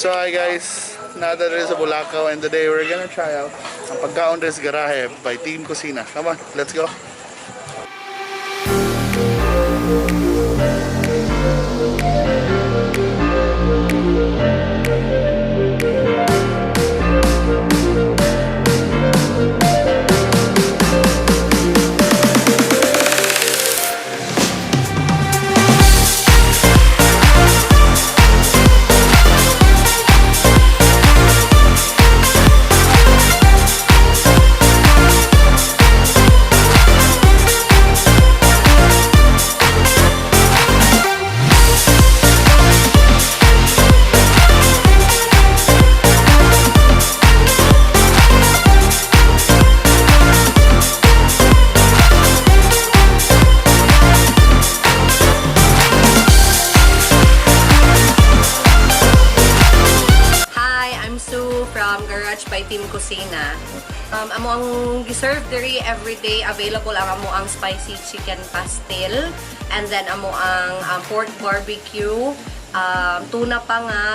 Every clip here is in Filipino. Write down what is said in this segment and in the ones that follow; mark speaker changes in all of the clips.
Speaker 1: So hi guys, nada rin sa Bulacau and today we're gonna try out ang pagkaon rin sa garahe by Team Kusina. Come on, let's go!
Speaker 2: From Garage by Team Kusina. Amo ang giserve diri everyday available ang amo ang spicy chicken pastel and then amo ang pork barbecue, tuna pa nga,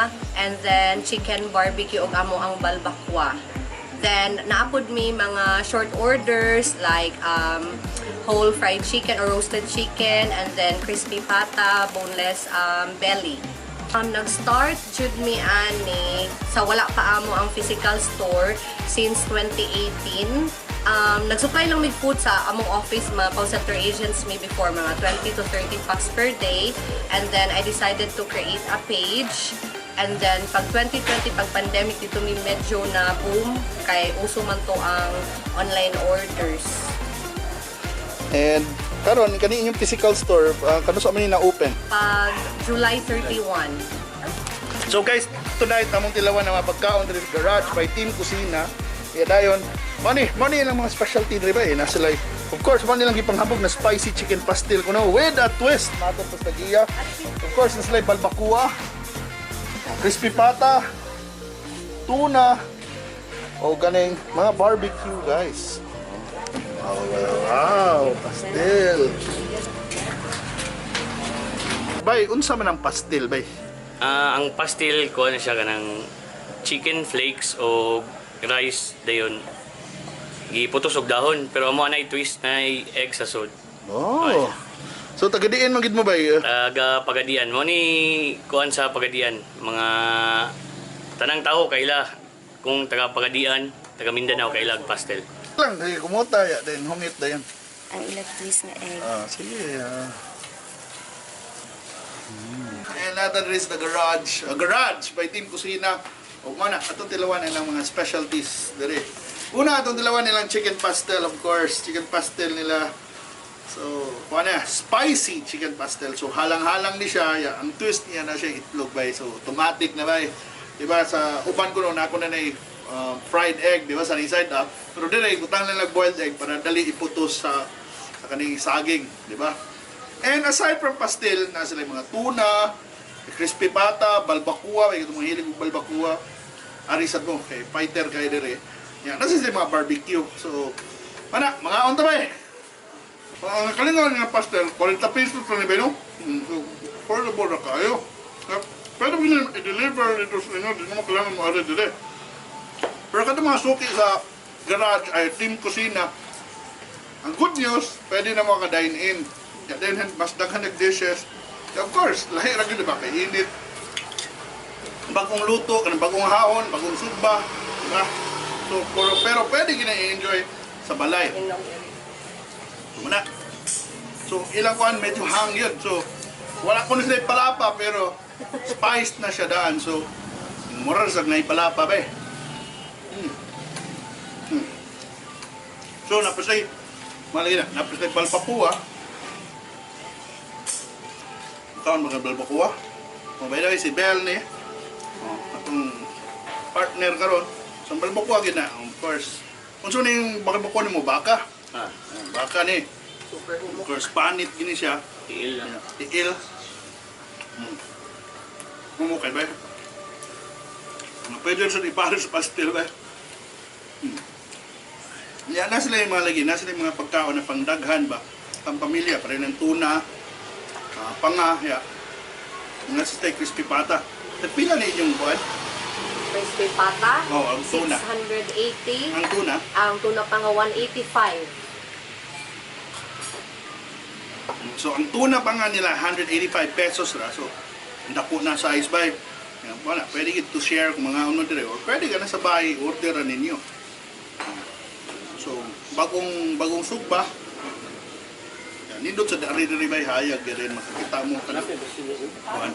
Speaker 2: and then chicken barbecue ug amo ang balbakwa. Then naapod mi mga short orders like whole fried chicken or roasted chicken and then crispy pata, boneless belly. Nag-start jud mi ani sa wala pa amo ang physical store since 2018. Nag-supply lang mig food sa among office, mga call center agents me before, mga 20 to 30 packs per day. And then I decided to create a page. And then pag 2020, pag pandemic, dito mi medyo na boom kay uso man to ang online orders.
Speaker 1: And karon kani inyong physical store, kano sa man na open?
Speaker 2: Pag July 31.
Speaker 1: So guys, tonight among tilawan na mga pagkaon diri sa Garage by Team Kusina. Ya dayon, money lang mga specialty diri ba eh. Nasa like, of course, man nilang gipanghambog na spicy chicken pastel kuno with a twist. Mato pa sa giya. Of course, nasa like balbakua, crispy pata, tuna, o ganing mga barbecue guys. Wow, pastel. Bay, unsa man ang pastel, bay?
Speaker 3: Ang pastel ko na siya kanang chicken flakes o rice dayon. Giputos og dahon pero amo na twist na egg sa sod.
Speaker 1: Oh. So tagadiin man gid mo bay?
Speaker 3: Taga Pagadian mo ni kuan sa Pagadian mga tanang tao kaila kung taga Pagadian, taga Mindanao kaila og pastel.
Speaker 1: Lang kay kumuta ya din humit dayon.
Speaker 4: Ang ilag twist na egg.
Speaker 1: Sige. And natin rin sa Garage. Garage by Team Kusina. O mana, atong tilawan nilang mga specialties dere. Una, atong tilawan nilang chicken pastel, of course. Chicken pastel nila. So, spicy chicken pastel. So, halang-halang ni siya. Ya, ang twist niya na siya itlog bay. So, automatic na bay. Diba, sa upan ko noon, ako na fried egg, diba, sa side up. Pero dire, butang lang boiled egg para dali iputos sa kaning saging, diba? And aside from pastel, nasa lang mga tuna, crispy pata, balbakua, may itong mga hilig ng balbakua, arisad mo, kay fighter kayo dire. Yan, nasa sila mga barbecue. So, mga onta ba eh? Ang kalingawan nga pastel, 40 pesos na nila, no? So, affordable na kayo. Pero i-deliver dito sa inyo, di naman kailangan mo ari dire. Pero kada mga suki sa Garage ay Team Kusina, ang good news, pwede na mga dine-in. Then, mas daghan nag-dishes. Of course, lahi ra gyud ba kay init. Bagong luto, kanang bagong haon, bagong sugba, diba? So, pero pwede gina i-enjoy sa balay. Muna. So, ilang kuan medyo hang yun. So, wala ko na sila palapa, pero spiced na siya daan. So, moral sa na palapa ba eh. So, napasay, malaki na, napasay balpapua. Kaon mga balbakua. By the way, si Bel ni atong partner karon sa balbakua gid na, of course. Unsa ning balbakua nimo baka? Baka ni. Of course, panit gini siya.
Speaker 3: Tiil lang.
Speaker 1: Tiil. Mumukay ba? Pwede sa ipares pastel ba? Yan, nasa lang yung mga lagi, nasa lang yung mga pagkaon na pangdaghan ba? Pang-pamilya, pareho ng tuna, panga, ya. Nasa tayo crispy pata. Pila na inyong buwan?
Speaker 2: crispy pata.
Speaker 1: Oh, ang tuna.
Speaker 2: 680.
Speaker 1: Ang tuna,
Speaker 2: Ang tuna pa nga 185.
Speaker 1: so ang tuna pa nga nila 185 pesos ra. So ang dako na size by. Yan, wala, pwede to share kung mga ano dire or pwede ka na sa bahay orderan ninyo. So bagong sugba. Yan, nindot sa dari bay hayag rin makakita mo kanang kuan.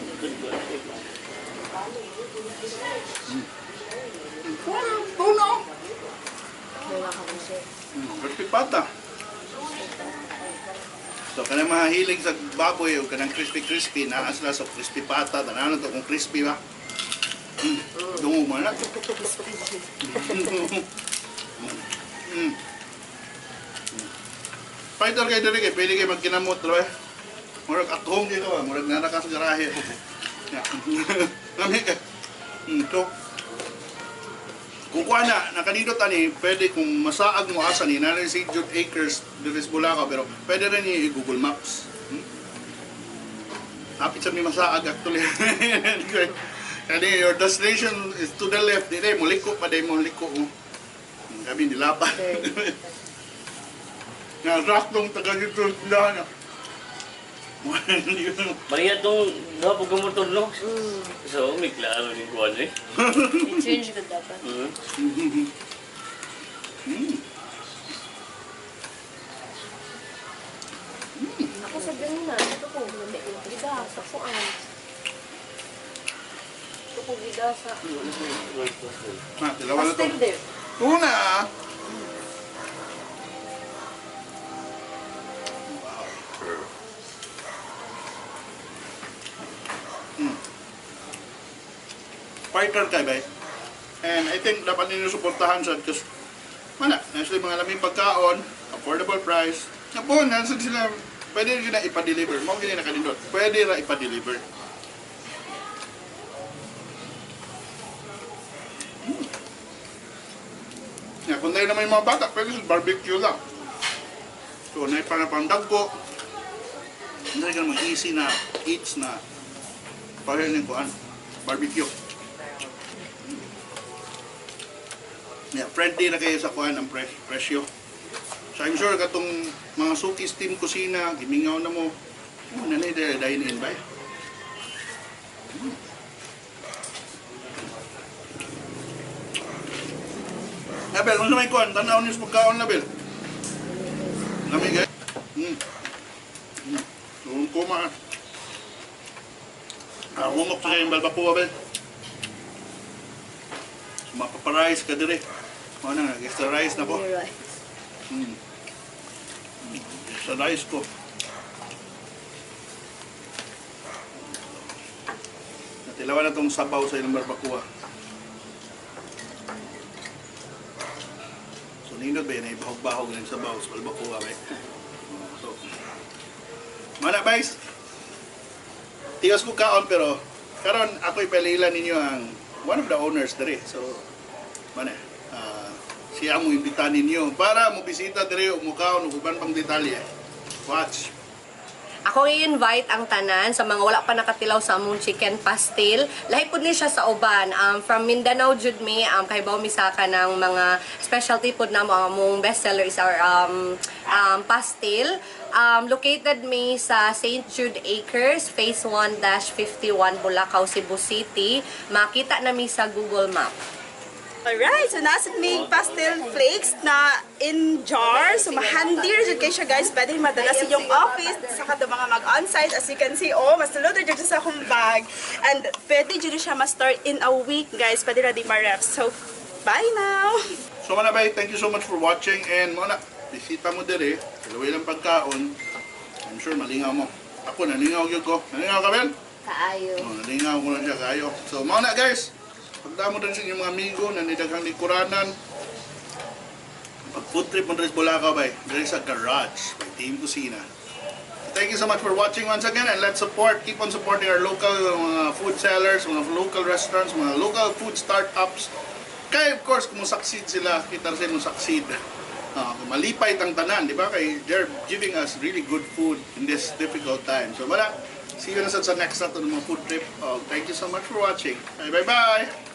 Speaker 1: Tuna. Crispy pata. So kanang mahilig sa baboy o kanang crispy naa sila sa crispy pata tanan to kung crispy ba. Dungo mo na. Fighter kayo diri kay pwede kayo magkinamot ra. Murag at home dito ba, murag nara ka sa garahe. Lami ka. So kung kuha na, nakanindot ani, pwede kung masaag mo asa ni, nanin si Jude Acres, Divis Bulacan, pero pwede rin i-Google Maps. Hapit sa may masaag actually. Kani, your destination is to the left, di mo liko pa, di mo liko. Kami nilaban. Nga, raktong taga dito, na.
Speaker 3: Maria itong gapog ang motor, no? So, may klaro ni Juan eh.
Speaker 2: I-change ko dapat. Ako sabihin na, ito po, hindi ko gidasa po ang. Ito po gidasa.
Speaker 1: Dalawa na to.
Speaker 2: Pastel din.
Speaker 1: Tuna! Fighter kay bay. And I think dapat ninyo suportahan siya because wala, nasa mga laming pagkaon, affordable price. Napo, nasa sila, pwede rin na ipa-deliver. Mga ganyan na kanindot. Pwede rin ipa-deliver. Yeah, kung tayo naman yung mga bata, pwede sa barbecue lang. So, naipanapang ko. Hindi ka naman easy na eats na pahirin ko barbecue. Yeah, friendly na kayo sa kuhan ang presyo. So I'm sure katong mga Suki Steam Kusina, gimingaw na mo. Ano na dine-in ba? Abel, ano may kuhan? Tanaw niyo sa pagkaon na, Abel. Lamig eh. Kuma. Humok sa kayong balbakuwa, Abel. Mapaparais ka dire. O na, extra rice na po. Extra rice ko. Natilawan na itong sabaw sa ilang barbacoa. So nindot ba yun, bahog-bahog ng sabaw sa barbacoa ba. So, mana guys, tigas ko kaon pero karon ako ipalila ninyo ang one of the owners dire. So, mana, siya mo imbita ninyo para mo bisita dire o mukaon o uban pang detalye. Watch.
Speaker 2: Ako i-invite ang tanan sa mga wala pa nakatilaw sa among chicken pastel. Lahi pud ni siya sa uban. From Mindanao jud mi, kay baw misaka ng mga specialty pud na among bestseller is our pastel. Located mi sa St. Jude Acres, Phase 1-51, Bulacan, Cebu City. Makita na mi sa Google Map.
Speaker 5: Alright, so nasa may pastel flakes na in jar. So mahandy rin kayo siya guys. Pwede madala sa inyong office, saka do mga mag-on-site. As you can see, oh, mas loaded dyan sa akong bag. And pwede dyan siya ma-store in a week guys. Pwede na di ma-ref. So, bye now!
Speaker 1: So mga bay, thank you so much for watching and mga bisita mo dire, kalaway lang pagkaon. I'm sure malingaw mo. Ako nalingaw yun ko. Nalingaw ka, Bel?
Speaker 2: Kaayo.
Speaker 1: Oh, nalingaw ko na siya kayo. So mga guys, pagdamo din sa inyong mga amigo na nidaghang likuranan. Pag-food trip mo rin sa Bulacan bay, there is a garage by Team Kusina. Thank you so much for watching once again and let's keep on supporting our local mga food sellers, mga local restaurants, mga local food startups. Kaya of course, kung succeed sila, kita rin mo succeed. Malipay tang tanan, di ba? Kaya they're giving us really good food in this difficult time. So, wala. See you na sa next na ito ng mga food trip. Thank you so much for watching. Bye-bye!